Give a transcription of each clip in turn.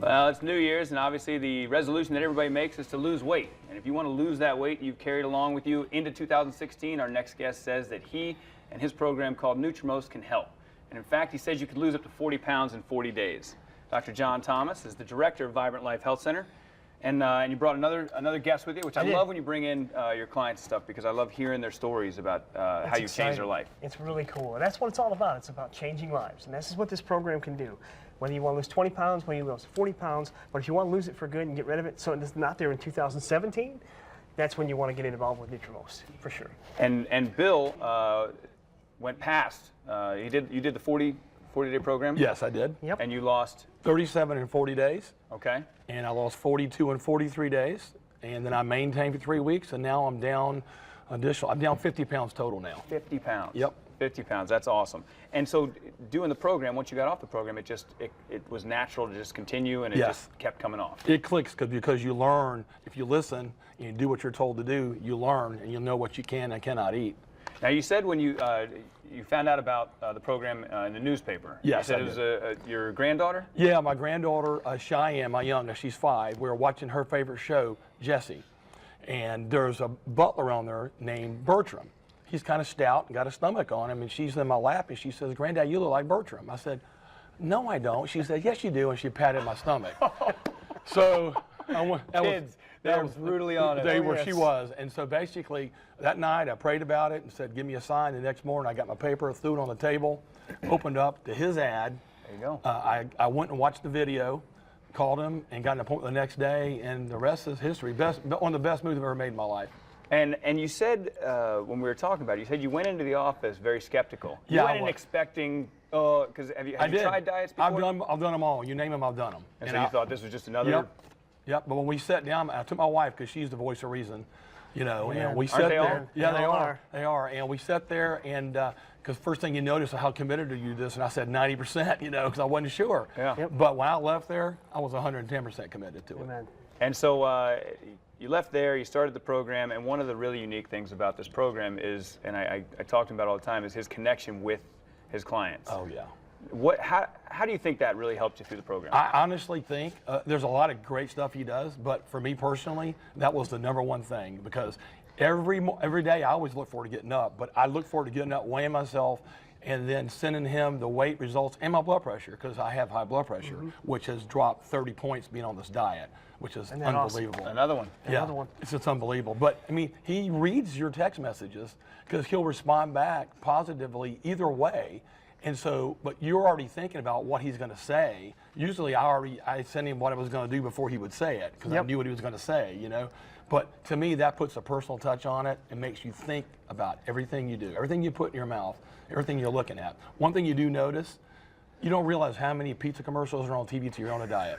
Well, it's New Year's, and obviously the resolution that everybody makes is to lose weight. And if you want to lose that weight you've carried along with you into 2016, our next guest says that he and his program called NutriMost can help. And in fact, he says you could lose up to 40 pounds in 40 days. Dr. Jon Thomas is the director of Vibrant Life Health Center. And you brought another guest with you, which I love when you bring in your clients' stuff, because I love hearing their stories about how you changed their life. It's really cool. And that's what it's all about. It's about changing lives. And this is what this program can do. Whether you want to lose 20 pounds, whether you lose 40 pounds, but if you want to lose it for good and get rid of it so it's not there in 2017, that's when you want to get involved with NutriMost, for sure. And Bill went past. You did the 40-day program? Yes, I did. Yep. And you lost? 37 in 40 days. Okay. And I lost 42 in 43 days. And then I maintained for 3 weeks, and now I'm down I'm down 50 pounds total now. 50 pounds? Yep. 50 pounds, that's awesome. And so doing the program, once you got off the program, it was natural to just continue, and it just kept coming off. It clicks because you learn. If you listen and you do what you're told to do, you learn, and you'll know what you can and cannot eat. Now, you said when you found out about the program in the newspaper. Yes, you said it was your granddaughter? Yeah, my granddaughter, Cheyenne, my youngest, she's 5. We were watching her favorite show, Jessie. And there's a butler on there named Bertram. He's kind of stout and got a stomach on him, and she's in my lap, and she says, "Granddad, you look like Bertram." I said, "No, I don't." She said, "Yes, you do," and she patted my stomach. So I went, that was brutally honest. She was. And so basically, that night I prayed about it and said, "Give me a sign." The next morning I got my paper, threw it on the table, opened up to his ad. There you go. I went and watched the video, called him, and got an appointment the next day, and the rest is history. One of the best moves I've ever made in my life. And you said, when we were talking about it, you said you went into the office very skeptical. You went in expecting, because have you tried diets before? I've done them all. You name them, I've done them. And so you thought this was just another? Yep. But when we sat down, I took my wife, because she's the voice of reason, and we sat Aren't they there. all? Yeah, they are. They are. And we sat there, and because first thing you notice is how committed are you to this, and I said 90%, because I wasn't sure. Yeah. Yep. But when I left there, I was 110% committed to it. Amen. And so you left there, you started the program, and one of the really unique things about this program is, and I talk to him about all the time, is his connection with his clients. Oh, yeah. How do you think that really helped you through the program? I honestly think there's a lot of great stuff he does, but for me personally, that was the #1 thing, because every day I always look forward to getting up, but I look forward to getting up, weighing myself, and then sending him the weight results and my blood pressure, because I have high blood pressure, which has dropped 30 points being on this diet, which is unbelievable. Awesome? Another one. Yeah, Another one. It's just unbelievable. But I mean, he reads your text messages, because he'll respond back positively either way. And so, but you're already thinking about what he's going to say. Usually I sent him what I was going to do before he would say it, because I knew what he was going to say, But to me, that puts a personal touch on it and makes you think about everything you do, everything you put in your mouth, everything you're looking at. One thing you do notice, you don't realize how many pizza commercials are on TV till you're on a diet.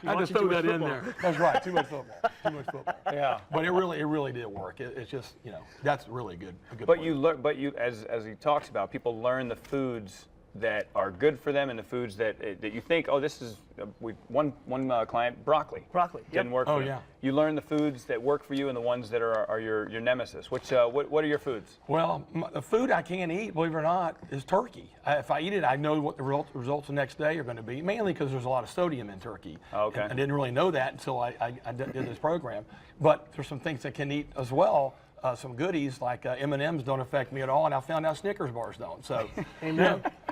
I just threw that in there. That's right, too much football. Too much football. Yeah. But it really did work. It's just, that's really good. A good But point. you learn, as he talks about, people learn the foods that are good for them and the foods that you think, oh, this is one client, broccoli. Broccoli. Didn't work for him. yeah. You learn the foods that work for you and the ones that are your nemesis. What are your foods? Well, the food I can't eat, believe it or not, is turkey. If I eat it, I know what the results the next day are going to be, mainly because there's a lot of sodium in turkey. Okay. And I didn't really know that until I did this program. But there's some things I can eat as well. Some goodies like M&Ms don't affect me at all, and I found out Snickers bars don't. So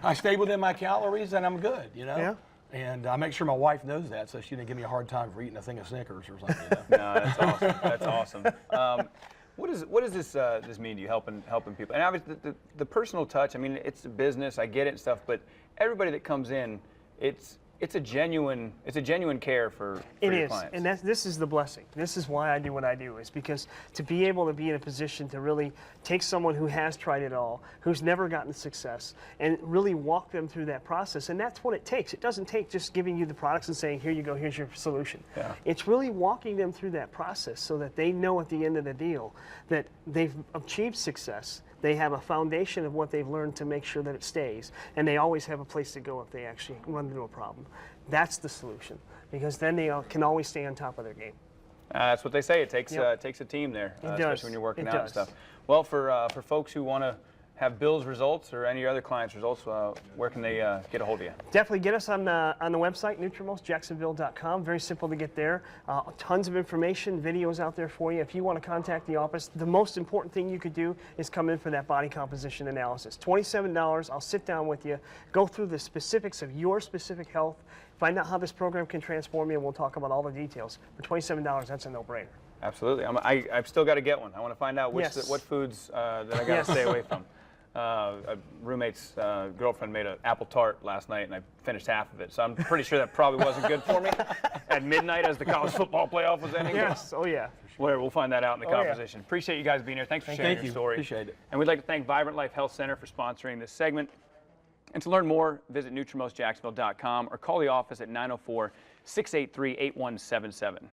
I stay within my calories, and I'm good, Yeah. And I make sure my wife knows that, so she didn't give me a hard time for eating a thing of Snickers or something. No, that's awesome. That's awesome. What does this mean to you, helping people? And obviously, the personal touch. I mean, it's a business. I get it and stuff, but everybody that comes in, it's a genuine care for your clients. And this is the blessing. This is why I do what I do, is because to be able to be in a position to really take someone who has tried it all, who's never gotten success, and really walk them through that process. And that's what it takes. It doesn't take just giving you the products and saying, here you go, here's your solution. Yeah. It's really walking them through that process so that they know at the end of the deal that they've achieved success. They have a foundation of what they've learned to make sure that it stays, and they always have a place to go if they actually run into a problem. That's the solution, because then they can always stay on top of their game. That's what they say. It takes a team there, especially when you're working out and stuff. Well, for folks who want to have Bill's results or any other clients' results, where can they get a hold of you? Definitely get us on the website, NutriMostJacksonville.com. Very simple to get there. Tons of information, videos out there for you. If you want to contact the office, the most important thing you could do is come in for that body composition analysis. $27, I'll sit down with you, go through the specifics of your specific health, find out how this program can transform you, and we'll talk about all the details. For $27, that's a no-brainer. Absolutely. I've still got to get one. I want to find out what foods that I got to stay away from. A roommate's girlfriend made an apple tart last night, and I finished half of it. So I'm pretty sure that probably wasn't good for me at midnight as the college football playoff was ending. Yes, oh yeah. We'll find that out in the composition. Yeah. Appreciate you guys being here. Thanks for sharing your story. Appreciate it. And we'd like to thank Vibrant Life Health Center for sponsoring this segment. And to learn more, visit NutriMostJacksonville.com or call the office at 904-683-8177.